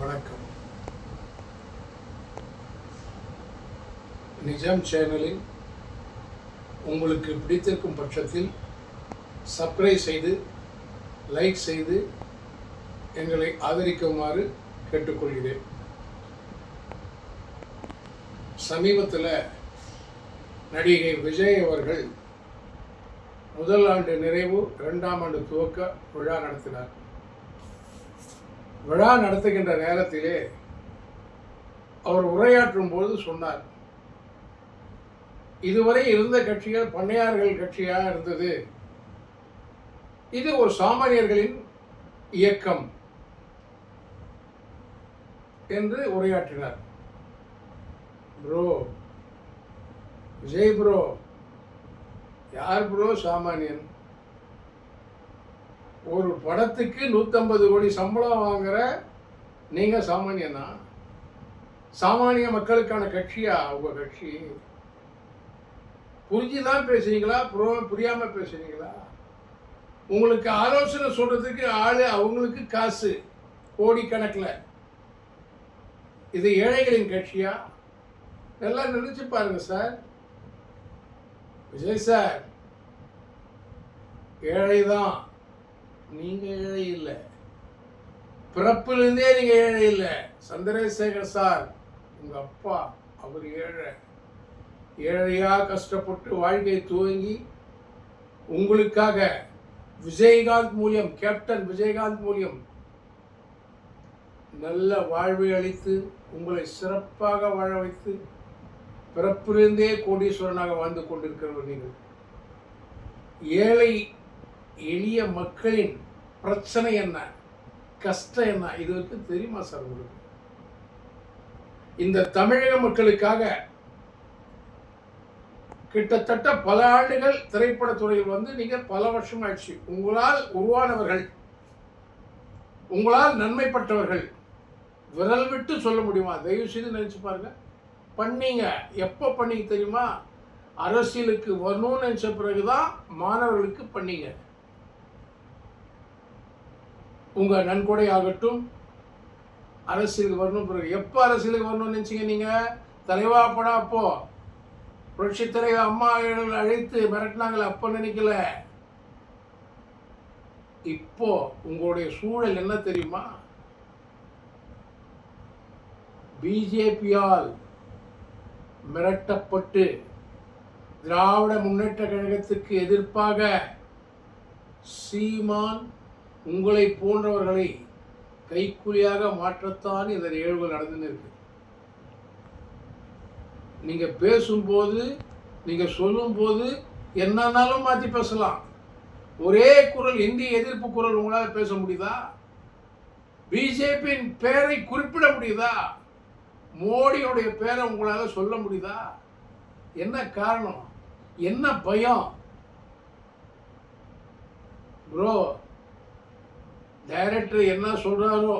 வணக்கம். நிஜம் சேனலில் உங்களுக்கு பிடித்திருக்கும் பட்சத்தில் சப்ஸ்கிரைப் செய்து லைக் செய்து எங்களை ஆதரிக்குமாறு கேட்டுக்கொள்கிறேன். சமீபத்தில் நடிகை விஜய் அவர்கள் முதல் ஆண்டு நிறைவு 2ஆம் ஆண்டு துவக்க விழா நடத்தினார். விழா நடத்துகின்ற நேரத்திலே அவர் உரையாற்றும் போது சொன்னார், இதுவரை இருந்த கட்சிகள் பண்ணையார்கள் கட்சியாக இருந்தது, இது ஒரு சாமானியர்களின் இயக்கம் என்று உரையாற்றினார். ப்ரோ, விஜய் ப்ரோ, யார் ப்ரோ சாமானியன்? ஒரு படத்துக்கு 150 கோடி சம்பளம் வாங்குற நீங்க சாமானியனா? சாமானிய மக்களுக்கான கட்சியா உங்க கட்சி? புரிஞ்சுதான் பேசுறீங்களா, புரியாம பேசுறீங்களா? உங்களுக்கு ஆலோசனை சொல்றதுக்கு ஆளு, அவங்களுக்கு காசு கோடிக்கணக்கில். இது ஏழைகளின் கட்சியா? எல்லாம் நினைச்சு பாருங்க சார். விஜய் சார் ஏழைதான், நீங்க ஏழை இல்லை. பிறப்பிலிருந்தே நீங்க ஏழை இல்லை. சந்திரசேகர் சார் உங்க அப்பா, அவர் ஏழை. ஏழையா கஷ்டப்பட்டு வாழ்க்கையை துவங்கி உங்களுக்காக விஜயகாந்த் மூலியம், கேப்டன் விஜயகாந்த் மூலியம் நல்ல வாழ்வை அளித்து உங்களை சிறப்பாக வாழ வைத்து பிறப்பிலிருந்தே கோடீஸ்வரனாக வாழ்ந்து கொண்டிருக்கிறவர் நீங்கள். ஏழை எளிய மக்களின் பிரச்சனை என்ன, கஷ்டம் என்ன, இது வரைக்கும் தெரியுமா சார் உங்களுக்கு? இந்த தமிழக மக்களுக்காக கிட்டத்தட்ட பல ஆண்டுகள் திரைப்படத்துறையில் வந்து நீங்க பல வருஷம் ஆயிடுச்சு. உங்களால் உருவானவர்கள், உங்களால் நன்மைப்பட்டவர்கள் விரல் விட்டு சொல்ல முடியுமா? தயவு செய்து நினைச்சு பாருங்க. பண்ணீங்க. எப்போ பண்ணீங்க தெரியுமா? அரசியலுக்கு வரணும்னு நினைச்ச பிறகுதான் மாணவர்களுக்கு பண்ணீங்க. உங்க நன்கொடை ஆகட்டும், அரசியலுக்கு வரணும். பிறகு எப்போ அரசியலுக்கு வரணும்னு நினைச்சீங்க நீங்க? தலைவா படம் அப்போ புரட்சி தலைவர் அம்மா அழைத்து மிரட்டினாங்களே, அப்ப நினைக்கல. இப்போ உங்களுடைய சூழல் என்ன தெரியுமா? பிஜேபியால் மிரட்டப்பட்டு திராவிட முன்னேற்ற கழகத்துக்கு எதிர்ப்பாக சீமான் உங்களை போன்றவர்களை கைக்கூலியாக மாற்றத்தான் இந்த நிகழ்வுகள் நடந்துன்னு இருக்கு. நீங்க பேசும்போது, நீங்க சொல்லும்போது என்னன்னாலும் மாற்றி பேசலாம். ஒரே குரல், இந்திய எதிர்ப்பு குரல் உங்களால் பேச முடியுதா? பிஜேபியின் பெயரை குறிப்பிட முடியுதா? மோடியோடைய பேரை உங்களால சொல்ல முடியுதா? என்ன காரணம்? என்ன பயம்? ப்ரோ, டைரக்டர் என்ன சொல்றாரோ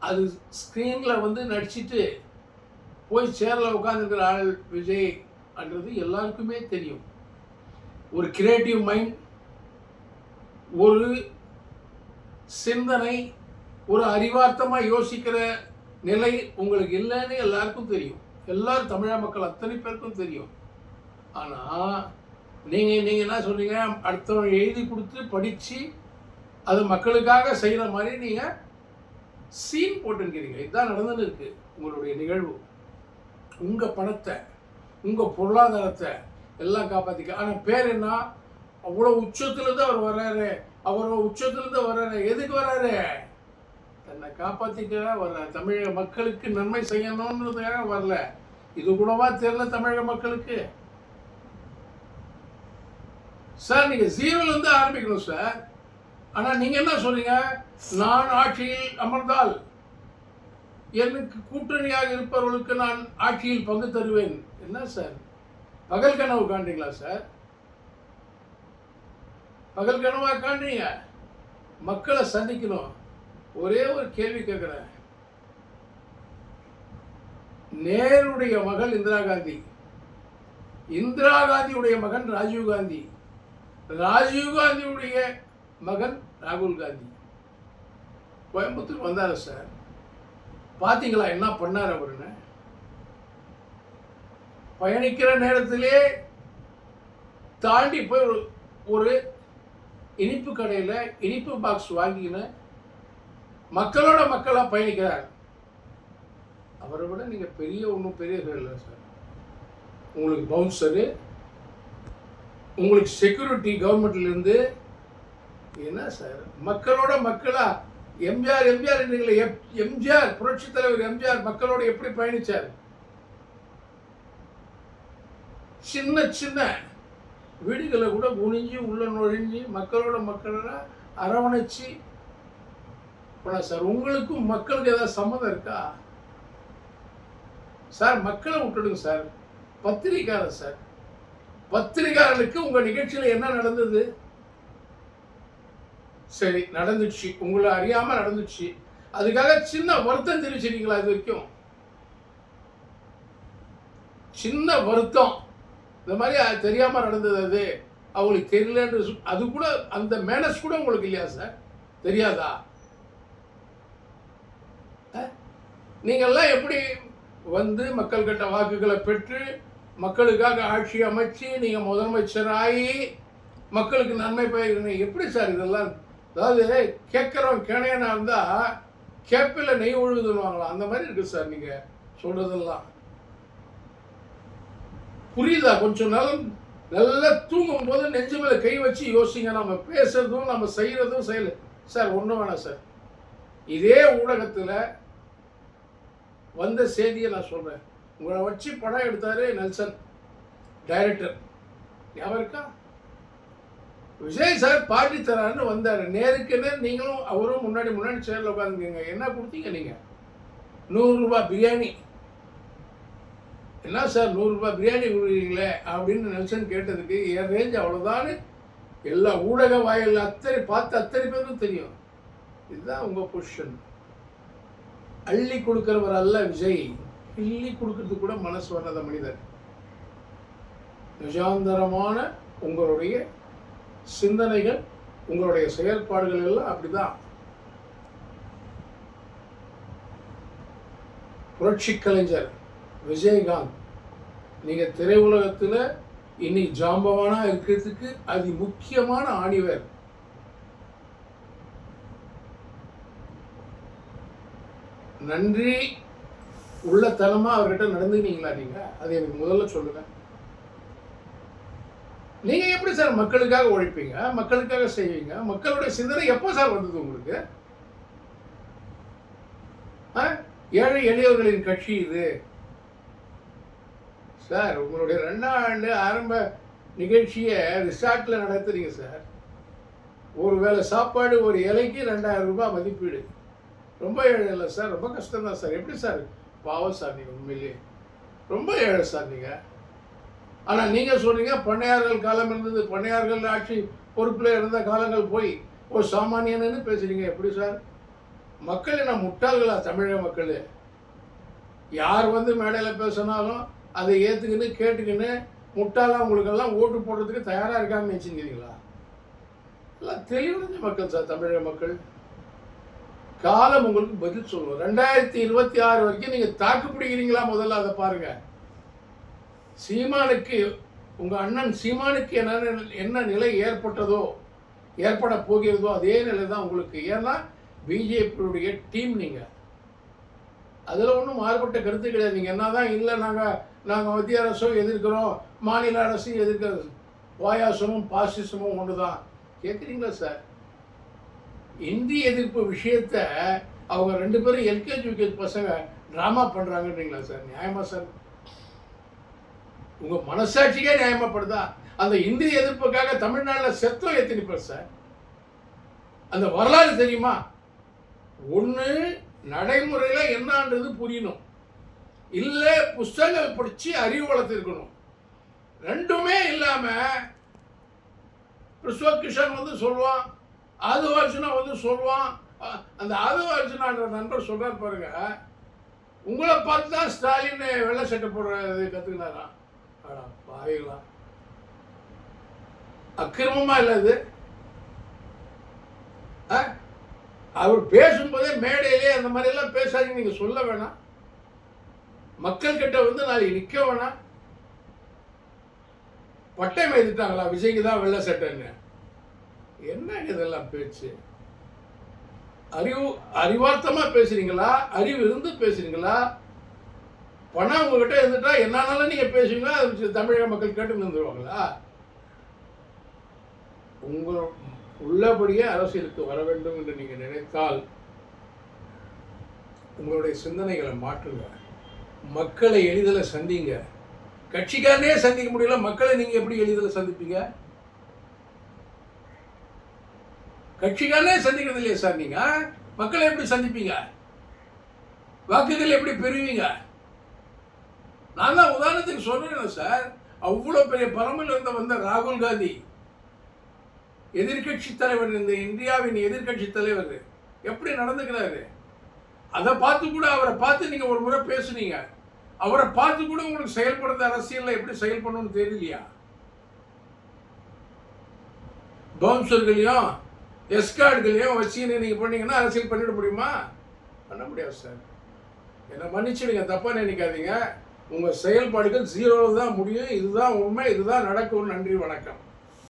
அது ஸ்கிரீன்ல வந்து நடிச்சிட்டு போய் சேர்ல உட்கார்ந்துருக்கிற ஆள் விஜய் என்றது எல்லாருக்குமே தெரியும். ஒரு கிரியேட்டிவ் மைண்ட், ஒரு சிந்தனை, ஒரு அறிவார்த்தமா யோசிக்கிற நிலை உங்களுக்கு இல்லைன்னு எல்லாருக்கும் தெரியும். எல்லாரும் தமிழக மக்கள் அத்தனை பேருக்கும் தெரியும். ஆனா நீங்க என்ன சொன்னீங்க? அடுத்தவங்க எழுதி கொடுத்து படிச்சு அது மக்களுக்காக செய்யற மாதிரி நீங்க சீன் போட்டுக்கிறீங்க. இதுதான் நடந்துன்னு இருக்கு. உங்களுடைய நிகழ்வு உங்க பணத்தை, உங்க பொருளாதாரத்தை எல்லாம் காப்பாத்திக்க. ஆனா பேர் என்ன? அவ்வளவு உச்சத்திலிருந்து அவர் வர்றாரு, அவர் உச்சத்திலிருந்து வர்றாரு. எதுக்கு வர்றாரு? தன்னை காப்பாத்திக்க வர்ற, தமிழக மக்களுக்கு நன்மை செய்யணும்ன்றதுக்காக வரல. இது கூடவா தெரியல தமிழக மக்களுக்கு? சார், நீங்க ஜீரோல இருந்து ஆரம்பிக்கணும் சார். ஆனா நீங்க என்ன சொல்றீங்க? நான் ஆட்சியில் அமர்ந்தால் எனக்கு கூட்டணியாக இருப்பவர்களுக்கு நான் ஆட்சியில் பங்கு தருவேன். என்ன சார், பகல் கனவு காண்றீங்களா சார்? பகல் கனவா காண்றீங்க? மக்களை சந்திக்கணும். ஒரே ஒரு கேள்வி கேட்கிறேன். நேருடைய மகள் இந்திரா காந்தி, இந்திரா காந்தியுடைய மகன் ராஜீவ் காந்தி, ராஜீவ் காந்தியுடைய மகன் ராகுல் காந்தி கோயம்புத்தூர் வந்தாரு சார். பார்த்தீங்களா என்ன பண்ணார் அவருன்னு? பயணிக்கிற நேரத்திலே தாண்டி போய் ஒரு இனிப்பு கடையில் இனிப்பு பாக்ஸ் வாங்கின மக்களோட மக்களாக பயணிக்கிறார். அவரை விட நீங்கள் ஒன்றும் பெரிய இல்லை சார். உங்களுக்கு பவுன்சரு, உங்களுக்கு செக்யூரிட்டி கவர்மெண்ட்லேருந்து, என்ன சார் மக்களோட மக்களா எம்ஜிஆர் என்றீங்களே, எம்ஜிஆர் புரட்சி தலைவர் எம்ஜிஆர் மக்களோட எப்படி பயணிச்சார்? சின்ன சின்ன வீடுகளை கூட குனிஞ்சு உள்ள நுழைஞ்சு மக்களோட மக்களோட அரவணைச்சு போனா சார். உங்களுக்கும் மக்களுக்கு ஏதாவது சம்மதம் இருக்கா சார்? மக்களை விட்டுடுங்க சார். பத்திரிகையாளர் சார், பத்திரிகையாளருக்கு உங்க நிகழ்ச்சியில் என்ன நடந்தது? சரி, நடந்துச்சு, உங்களை அறியாம நடந்துச்சு, அதுக்காக சின்ன வருத்தம் தெரிவிச்சிருக்கீங்களா? இது வரைக்கும் சின்ன வருத்தம், இந்த மாதிரி தெரியாம நடந்தது, அது அவங்களுக்கு தெரியலன்னு அது கூட அந்த மேனஸ் கூட உங்களுக்கு இல்லையா சார்? தெரியாதா? நீங்கள்லாம் எப்படி வந்து மக்கள்கிட்ட வாக்குகளை பெற்று மக்களுக்காக ஆட்சி அமைச்சு நீங்கள் முதலமைச்சராகி மக்களுக்கு நன்மை பயிர்கிறீங்க? எப்படி சார் இதெல்லாம்? அதாவது கேட்குறவன் கேணையனா இருந்தால் கேப்பில் நெய் ஒழுகுதுன்னுவாங்களாம், அந்த மாதிரி இருக்குது சார் நீங்கள் சொல்கிறதெல்லாம். புரியுதா? கொஞ்சம் நல்லா தூங்கும் போது நெஞ்சு மேலே கை வச்சு யோசிங்க. நம்ம பேசுறதும் நம்ம செய்கிறதும் செய்யலை சார். ஒன்றும் வேணாம் சார். இதே ஊடகத்தில் வந்த செய்தியை நான் சொல்கிறேன். உங்களை வச்சு படம் எடுத்தார் நெல்சன், டைரக்டர், ஞாபகம் இருக்கா? விஜய் சார் பார்ட்டி தரான்னு வந்தார். நேருக்கு நேர் நீங்களும் அவரும் முன்னாடி சேரில் உட்காந்துங்க. என்ன கொடுத்தீங்க நீங்கள்? 100 ரூபாய் பிரியாணி. என்ன சார் 100 ரூபாய் பிரியாணி கொடுக்குறீங்களே அப்படின்னு நெல்சன் கேட்டதுக்கு என் ரேஞ்ச் அவ்வளோதான்னு எல்லா ஊடக வாயில் அத்தனை பேருக்கும் தெரியும். இதுதான் உங்கள் பொசிஷன். அள்ளி கொடுக்கிறவர் அல்ல விஜய், கிள்ளி கொடுக்கறதுக்கு கூட மனசு வராத மனிதர். நிஜாந்தரமான உங்களுடைய சிந்தனைகள், உங்களுடைய செயல்பாடுகள் எல்லாம் அப்படிதான். புரட்சி கலைஞர் விஜயகாந்த், நீங்க திரையுலகத்தில் இனி ஜாம்பவானா இருக்கிறதுக்கு அது முக்கியமான ஆணிவர். நன்றி உள்ளத்தனமா அவர்கிட்ட நடந்துனீங்களா நீங்க? அது எனக்கு முதல்ல சொல்லுங்க. நீங்க எப்படி சார் மக்களுக்காக உழைப்பீங்க, மக்களுக்காக செய்வீங்க? மக்களுடைய சிந்தனை எப்போ சார் வந்தது உங்களுக்கு? ஏழை எளியவர்களின் கட்சி இது சார். உங்களுடைய 2ஆம் ஆண்டு ஆரம்ப நிகழ்ச்சியை ரிசார்ட்ல நடத்துறீங்க சார். ஒரு வேளை சாப்பாடு ஒரு இலைக்கு 2000 ரூபாய் மதிப்பீடு. ரொம்ப ஏழை இல்லை சார், ரொம்ப கஷ்டம் தான் சார். எப்படி சார்? பாவம் சார், நீங்கள் உண்மையிலேயே ரொம்ப ஏழை சார் நீங்கள். ஆனால் நீங்கள் சொல்கிறீங்க பண்ணையார்கள் காலம் இருந்தது, பண்ணையார்கள் ஆட்சி பொறுப்பில் இருந்த காலங்கள் போய் ஒரு சாமானியன்னு பேசுகிறீங்க. எப்படி சார்? மக்கள் என்ன முட்டாள்களா? தமிழக மக்கள் யார் வந்து மேடையில் பேசினாலும் அதை ஏற்றுக்கின்னு கேட்டுக்கின்னு முட்டாளாக உங்களுக்கெல்லாம் ஓட்டு போடுறதுக்கு தயாராக இருக்காங்கன்னு நினச்சிக்கிறீங்களா? எல்லாம் தெளிவடைஞ்ச மக்கள் சார் தமிழக மக்கள். காலம் உங்களுக்கு பதில் சொல்லுவோம். 2026 வரைக்கும் நீங்க தாக்கு பிடிக்கிறீங்களா? முதல்ல அதை பாருங்க. சீமானுக்கு, உங்க அண்ணன் சீமானுக்கு என்ன நிலை ஏற்பட போகிறதோ அதே நிலை தான் உங்களுக்கு. ஏன்னா பிஜேபியுடைய டீம் நீங்க. அதுல ஒன்றும் மாறுபட்ட கருத்து கிடையாது. நீங்க என்னதான் இல்லை நாங்க மத்திய அரசும் எதிர்க்கிறோம், மாநில அரசையும் எதிர்க்கிறது, வாயாசமும் பாசிசமும் ஒன்றுதான். கேட்குறீங்களா சார்? இந்தி எதிர்ப்பு விஷயத்த அவங்க 2 பேரும் எல்கேஜி யூகேஜி பசங்க டிராமா பண்றாங்கன்றீங்களா சார்? நியாயமா சார்? உங்க மனசாட்சிக்கே நியாயமாப்படுதா? அந்த இந்தி எதிர்ப்புக்காக தமிழ்நாட்டில் செத்தம் எத்தனை பேர் சார்? அந்த வரலாறு தெரியுமா? ஒன்று நடைமுறையில் என்னன்றது புரியணும், இல்லை புஸ்தகங்கள் படிச்சு அறிவு வளர்த்திருக்கணும். ரெண்டுமே இல்லாம கிருஷ்ணன் வந்து சொல்லுவான், ஆதிவார்ஜுனா வந்து சொல்லுவான். அந்த ஆதிவார்ஜுனான்ற நண்பர் சொல்றார் பாருங்க, உங்களை பார்த்து தான் ஸ்டாலின் வெள்ளை சட்டை போடுறது கத்துக்கினாராம். பாவிங்களா, அக்கிரமமா இல்லை இது? அவர் பேசும்போதே மேடையிலே அந்த மாதிரியெல்லாம் பேசாதீங்க நீங்கள் சொல்ல வேணாம். மக்கள் கிட்ட வந்து நாளைக்கு நிற்க வேணாம். பட்டம் எழுதிட்டாங்களா விஜய்க்கு தான் வெள்ளை சட்டைன்னு? என்ன இதெல்லாம் பேச்சு? அறிவார்த்தமா பேசுறீங்களா? அறிவு இருந்து பேசுறீங்களா? பணம் உங்ககிட்ட இருந்துட்டா என்னாலும் நீங்க பேசுவீங்களா? அது தமிழக மக்கள் கேட்டு நின்றுவாங்களா? உங்கள் உள்ளபடியே அரசியலுக்கு வர வேண்டும் என்று நீங்க நினைத்தால் உங்களுடைய சிந்தனைகளை மாற்றுங்க. மக்களை எளிதில் சந்திங்க. கட்சிக்காரனே சந்திக்க முடியல, மக்களை நீங்க எப்படி எளிதில் சந்திப்பீங்க? கட்சிக்காரனே சந்திக்கிறது இல்லையா சார்? நீங்க மக்களை எப்படி சந்திப்பீங்க? வாக்குகள் எப்படி பெறுவீங்க? நான் தான் உதாரணத்துக்கு சொல்றேன் சார். அவ்வளோ பெரிய பரம்பில் இருந்து வந்த ராகுல் காந்தி, எதிர்கட்சி தலைவர், இந்த இந்தியாவின் எதிர்கட்சி தலைவர் எப்படி நடந்துக்கிறாரு? அதை பார்த்து கூட, அவரை பார்த்து நீங்க ஒரு முறை பேசுனீங்க, அவரை பார்த்து கூட உங்களுக்கு செயல்படுத்த அரசியல்ல எப்படி செயல்படணும்னு தெரியலையா? பவுன்சர்களையும் எஸ்கார்டுகளையும் வச்சு நீங்க பண்ணீங்கன்னா அரசியல் பண்ணிட முடியுமா? பண்ண முடியாது சார். என்னை மன்னிச்சிடுங்க, தப்பா நினைக்காதீங்க. உங்க செயல்பாடுகள் 0 தான் முடியும். இதுதான் உண்மை, இதுதான் நடக்கும். நன்றி, வணக்கம்.